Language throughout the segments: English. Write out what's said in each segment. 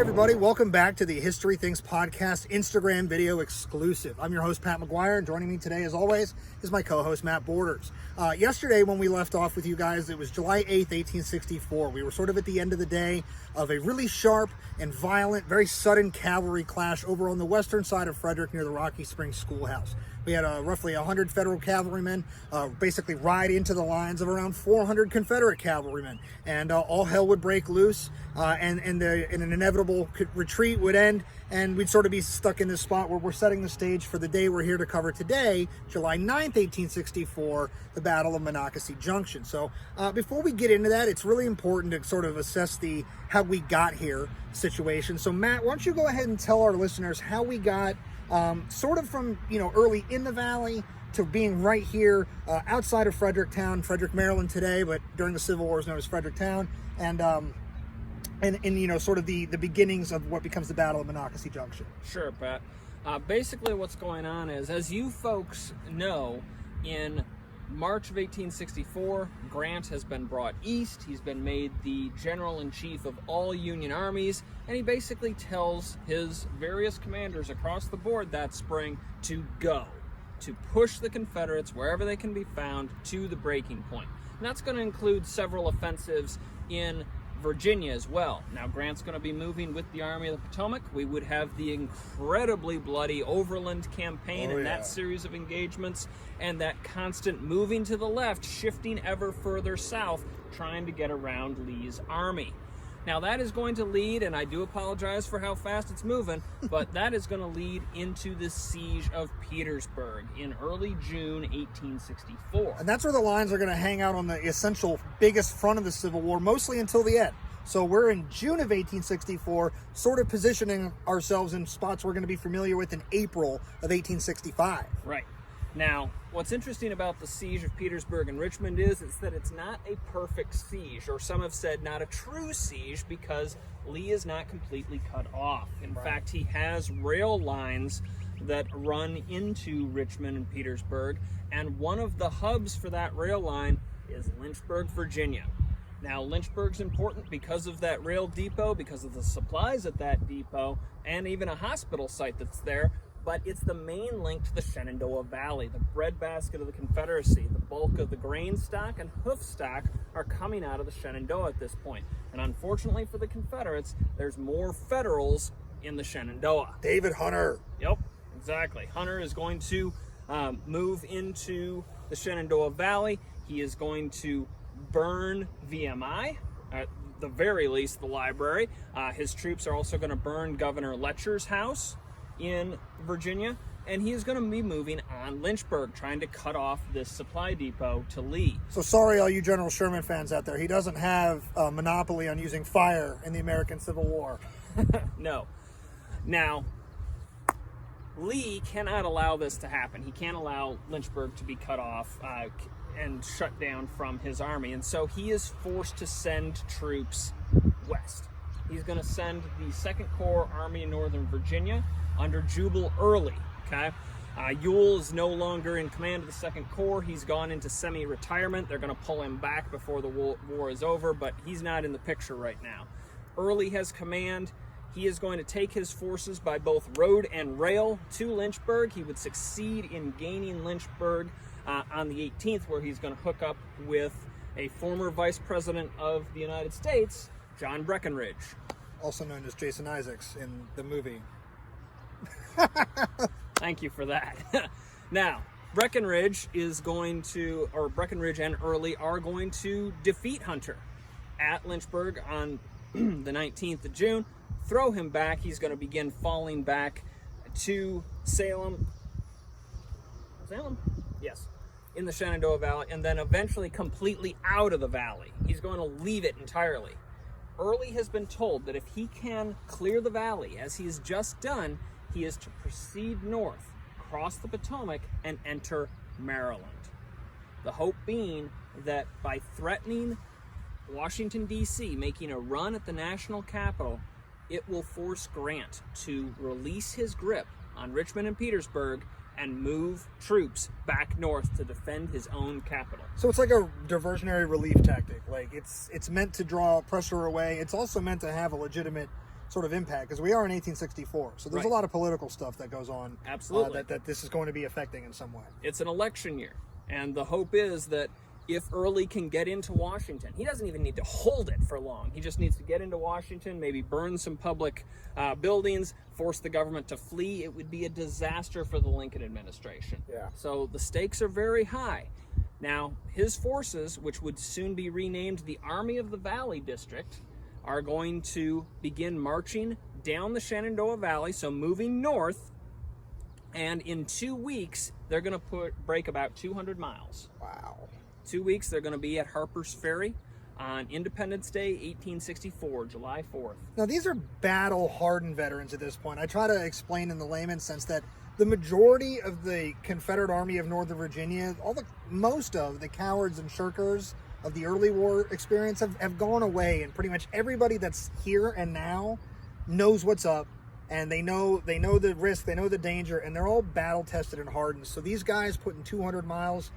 everybody. Welcome back to the History Things Podcast Instagram video exclusive. I'm your host, Pat McGuire, and joining me today, as always, is my co-host, Matt Borders. Yesterday, when we left off with you guys, it was July 8th, 1864. We were sort of at the end of the day of a really sharp and violent, very sudden cavalry clash over on the western side of Frederick near the Rocky Springs Schoolhouse. We had roughly 100 Federal cavalrymen basically ride into the lines of around 400 Confederate cavalrymen, and all hell would break loose, and an inevitable retreat would end, and we'd sort of be stuck in this spot where we're setting the stage for the day we're here to cover today, July 9th, 1864, the Battle of Monocacy Junction. So before we get into that, it's really important to sort of assess the how we got here situation. So Matt, why don't you go ahead and tell our listeners how we got sort of from, early in the valley to being right here outside of Fredericktown, Maryland today, but during the Civil War is known as Fredericktown, and sort of the beginnings of what becomes the Battle of Monocacy Junction. Sure, Pat. Basically what's going on is, as you folks know, in March of 1864, Grant has been brought east. He's been made the general-in-chief of all Union armies, and he basically tells his various commanders across the board that spring to go, to push the Confederates wherever they can be found to the breaking point. And that's going to include several offensives in Virginia as well. Now, Grant's going to be moving with the Army of the Potomac. We would have the incredibly bloody Overland campaign and that series of engagements, and that constant moving to the left, shifting ever further south, trying to get around Lee's army. Now, that is going to lead, and I do apologize for how fast it's moving, but that is going to lead into the siege of Petersburg in early June 1864. And that's where the lines are going to hang out on the essential biggest front of the Civil War, mostly until the end. So we're in June of 1864, sort of positioning ourselves in spots we're going to be familiar with in April of 1865. Right. Now, what's interesting about the siege of Petersburg and Richmond is that it's not a perfect siege, or some have said not a true siege, because Lee is not completely cut off. In fact, he has rail lines that run into Richmond and Petersburg, and one of the hubs for that rail line is Lynchburg, Virginia. Now, Lynchburg's important because of that rail depot, because of the supplies at that depot, and even a hospital site that's there. But it's the main link to the Shenandoah Valley, the breadbasket of the Confederacy. The bulk of the grain stock and hoof stock are coming out of the Shenandoah at this point. And unfortunately for the Confederates, there's more Federals in the Shenandoah. David Hunter. Yep, exactly. Hunter is going to move into the Shenandoah Valley. He is going to burn VMI, at the very least the library. His troops are also going to burn Governor Letcher's house in Virginia, and he is going to be moving on Lynchburg, trying to cut off this supply depot to Lee. So sorry, all you General Sherman fans out there, he doesn't have a monopoly on using fire in the American Civil War. No. Now, Lee cannot allow this to happen. He can't allow Lynchburg to be cut off and shut down from his army, and so he is forced to send troops west. He's going to send the 2nd Corps Army in Northern Virginia under Jubal Early, okay? Ewell is no longer in command of the 2nd Corps. He's gone into semi-retirement. They're going to pull him back before the war is over, but he's not in the picture right now. Early has command. He is going to take his forces by both road and rail to Lynchburg. He would succeed in gaining Lynchburg on the 18th, where he's going to hook up with a former Vice President of the United States, John Breckinridge. Also known as Jason Isaacs in the movie. Thank you for that. Now, Breckinridge and Early are going to defeat Hunter at Lynchburg on the 19th of June, throw him back. He's going to begin falling back to Salem? Yes. In the Shenandoah Valley, and then eventually completely out of the valley. He's going to leave it entirely. Early has been told that if he can clear the valley, as he's just done, he is to proceed north, cross the Potomac, and enter Maryland. The hope being that by threatening Washington, D.C., making a run at the national capital, it will force Grant to release his grip on Richmond and Petersburg and move troops back north to defend his own capital. So it's like a diversionary relief tactic. Like it's meant to draw pressure away. It's also meant to have a legitimate sort of impact, because we are in 1864. So there's a lot of political stuff that goes on. Absolutely. That this is going to be affecting in some way. It's an election year. And the hope is that if Early can get into Washington, he doesn't even need to hold it for long. He just needs to get into Washington, maybe burn some public buildings, force the government to flee. It would be a disaster for the Lincoln administration. Yeah. So the stakes are very high. Now, his forces, which would soon be renamed the Army of the Valley District, are going to begin marching down the Shenandoah Valley, so moving north, and in 2 weeks, they're going to break about 200 miles. Wow. 2 weeks, they're going to be at Harper's Ferry on Independence Day, 1864, July 4th. Now, these are battle-hardened veterans at this point. I try to explain in the layman's sense that the majority of the Confederate Army of Northern Virginia, most of the cowards and shirkers of the early war experience have gone away, and pretty much everybody that's here and now knows what's up, and they know the risk, they know the danger, and they're all battle-tested and hardened. So these guys putting 200 miles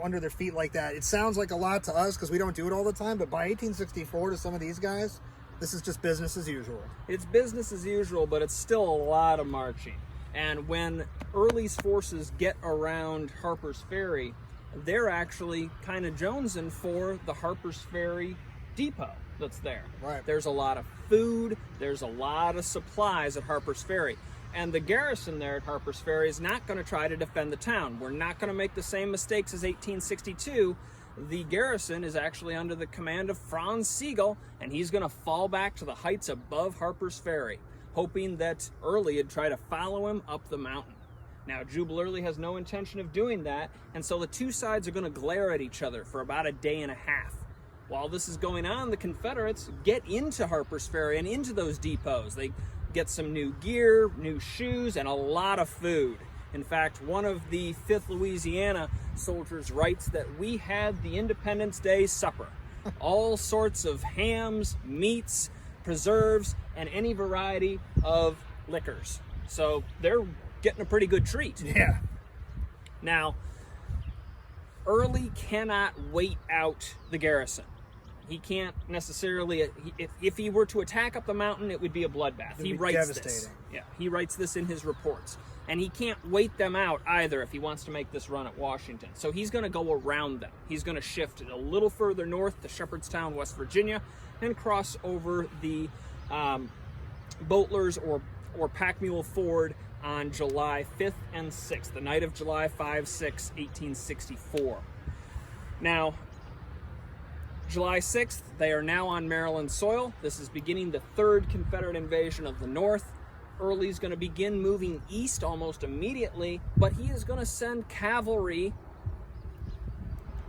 under their feet like that, it sounds like a lot to us because we don't do it all the time, but by 1864 to some of these guys, this is just business as usual. It's business as usual, but it's still a lot of marching. And when Early's forces get around Harper's Ferry, they're actually kind of jonesing for the Harper's Ferry depot that's there. Right. There's a lot of food, there's a lot of supplies at Harper's Ferry. And the garrison there at Harper's Ferry is not going to try to defend the town. We're not going to make the same mistakes as 1862. The garrison is actually under the command of Franz Sigel, and he's going to fall back to the heights above Harper's Ferry, hoping that Early would try to follow him up the mountain. Now, Jubal Early has no intention of doing that, and so the two sides are going to glare at each other for about a day and a half. While this is going on, the Confederates get into Harper's Ferry and into those depots. They get some new gear, new shoes, and a lot of food. In fact, one of the 5th Louisiana soldiers writes that we had the Independence Day supper. All sorts of hams, meats, preserves, and any variety of liquors. So they're getting a pretty good treat. Yeah. Now, Early cannot wait out the garrison. He can't necessarily, if he were to attack up the mountain, it would be a bloodbath. He writes this. Yeah, he writes this in his reports. And he can't wait them out either if he wants to make this run at Washington. So he's going to go around them. He's going to shift a little further north to Shepherdstown, West Virginia, and cross over the Boatlers or Pack Mule Ford on July 5th and 6th, the night of July 5-6, 1864. Now, July 6th, they are now on Maryland soil. This is beginning the 3rd Confederate invasion of the North. Early's going to begin moving east almost immediately, but he is going to send cavalry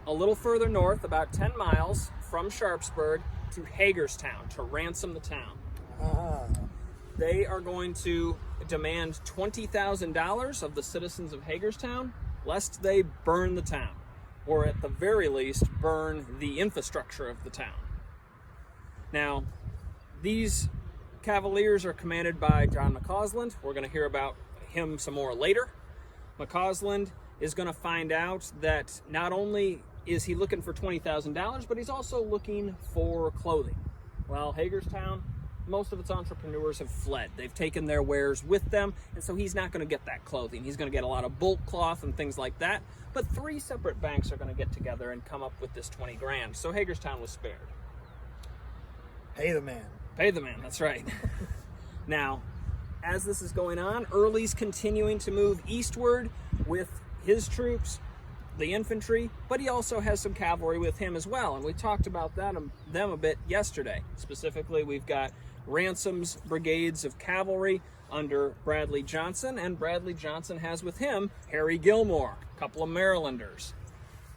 a little further north, about 10 miles from Sharpsburg, to Hagerstown to ransom the town. They are going to demand $20,000 of the citizens of Hagerstown, lest they burn the town, or at the very least, burn the infrastructure of the town. Now, these Cavaliers are commanded by John McCausland. We're going to hear about him some more later. McCausland is going to find out that not only is he looking for $20,000, but he's also looking for clothing. Well, Hagerstown, most of its entrepreneurs have fled. They've taken their wares with them, and so he's not going to get that clothing. He's going to get a lot of bulk cloth and things like that. But 3 separate banks are going to get together and come up with this 20 grand. So Hagerstown was spared. Pay the man. Pay the man, that's right. Now, as this is going on, Early's continuing to move eastward with his troops, the infantry, but he also has some cavalry with him as well. And we talked about them a bit yesterday. Specifically, we've got Ransom's brigades of cavalry under Bradley Johnson, and Bradley Johnson has with him Harry Gilmore, a couple of Marylanders.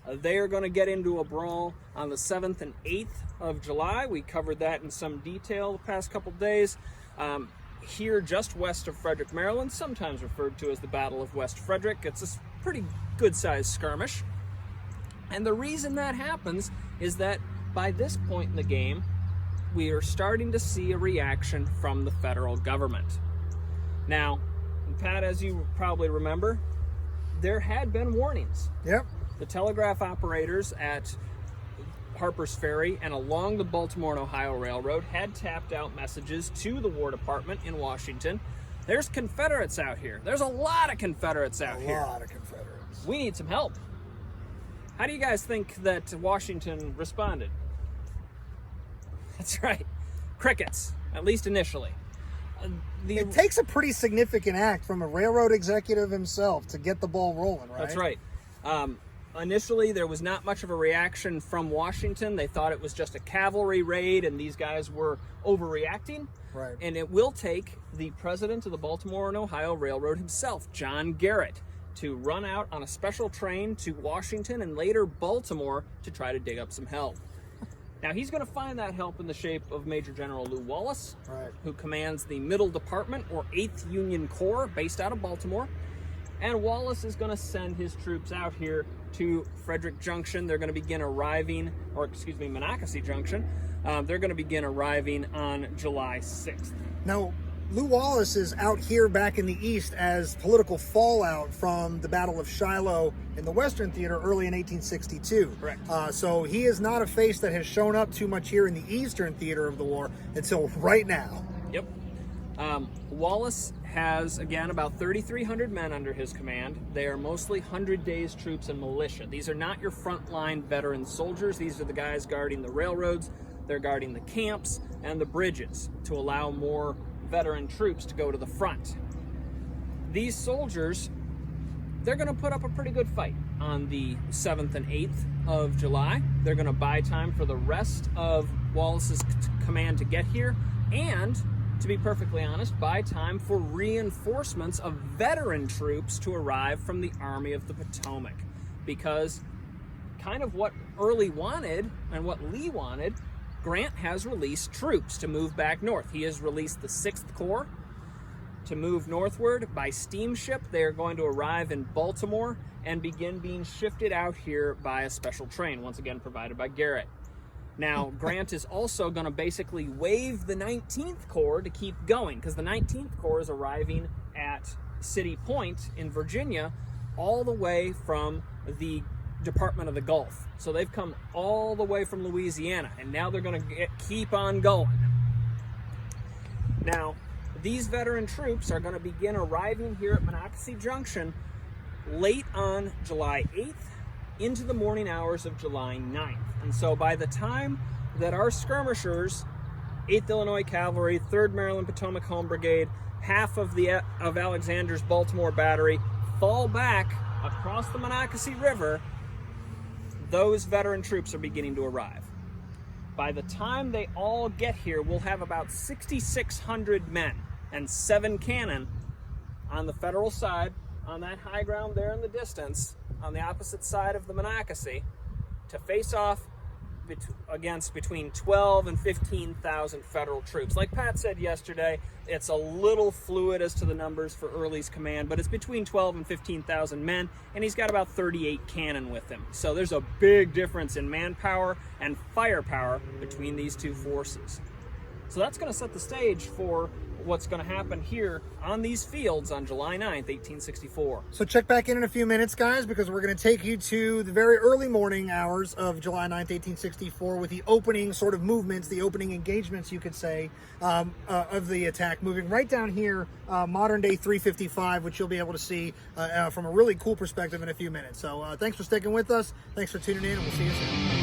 They are going to get into a brawl on the 7th and 8th of July. We covered that in some detail the past couple days. Here, just west of Frederick, Maryland, sometimes referred to as the Battle of West Frederick. It's a pretty good-sized skirmish. And the reason that happens is that by this point in the game, we are starting to see a reaction from the federal government. Now, Pat, as you probably remember, there had been warnings. Yep. The telegraph operators at Harper's Ferry and along the Baltimore and Ohio Railroad had tapped out messages to the War Department in Washington. There's Confederates out here. There's a lot of Confederates out here. A lot of Confederates. We need some help. How do you guys think that Washington responded? That's right. Crickets, at least initially. It takes a pretty significant act from a railroad executive himself to get the ball rolling, right? That's right. Initially, there was not much of a reaction from Washington. They thought it was just a cavalry raid and these guys were overreacting. Right. And it will take the president of the Baltimore and Ohio Railroad himself, John Garrett, to run out on a special train to Washington and later Baltimore to try to dig up some help. Now, he's going to find that help in the shape of Major General Lew Wallace, right, who commands the Middle Department, or 8th Union Corps, based out of Baltimore. And Wallace is going to send his troops out here to Frederick Junction. They're going to begin arriving, Monocacy Junction. They're going to begin arriving on July 6th. Now, Lew Wallace is out here back in the East as political fallout from the Battle of Shiloh in the Western Theater early in 1862. Correct. So he is not a face that has shown up too much here in the Eastern Theater of the war until right now. Yep. Wallace has, again, about 3,300 men under his command. They are mostly 100 Days troops and militia. These are not your frontline veteran soldiers. These are the guys guarding the railroads. They're guarding the camps and the bridges to allow more veteran troops to go to the front. These soldiers, they're going to put up a pretty good fight on the 7th and 8th of July. They're going to buy time for the rest of Wallace's command to get here, and, to be perfectly honest, buy time for reinforcements of veteran troops to arrive from the Army of the Potomac. Because kind of what Early wanted and what Lee wanted, Grant has released troops to move back north. He has released the 6th Corps to move northward by steamship. They are going to arrive in Baltimore and begin being shifted out here by a special train, once again provided by Garrett. Now, Grant is also going to basically waive the 19th Corps to keep going, because the 19th Corps is arriving at City Point in Virginia all the way from the Department of the Gulf. So they've come all the way from Louisiana, and now they're going to keep on going. Now, these veteran troops are going to begin arriving here at Monocacy Junction late on July 8th into the morning hours of July 9th. And so by the time that our skirmishers, 8th Illinois Cavalry, 3rd Maryland Potomac Home Brigade, half of Alexander's Baltimore Battery fall back across the Monocacy River, those veteran troops are beginning to arrive. By the time they all get here, we'll have about 6,600 men and 7 cannon on the Federal side, on that high ground there in the distance, on the opposite side of the Monocacy, to face off against between 12 and 15,000 Federal troops. Like Pat said yesterday, it's a little fluid as to the numbers for Early's command, but it's between 12 and 15,000 men, and he's got about 38 cannon with him. So there's a big difference in manpower and firepower between these two forces. So that's going to set the stage for what's going to happen here on these fields on July 9th, 1864. So check back in a few minutes, guys, because we're going to take you to the very early morning hours of July 9th, 1864, with the opening sort of movements, the opening engagements, you could say, of the attack, moving right down here, modern day 355, which you'll be able to see from a really cool perspective in a few minutes. So thanks for sticking with us. Thanks for tuning in, and we'll see you soon.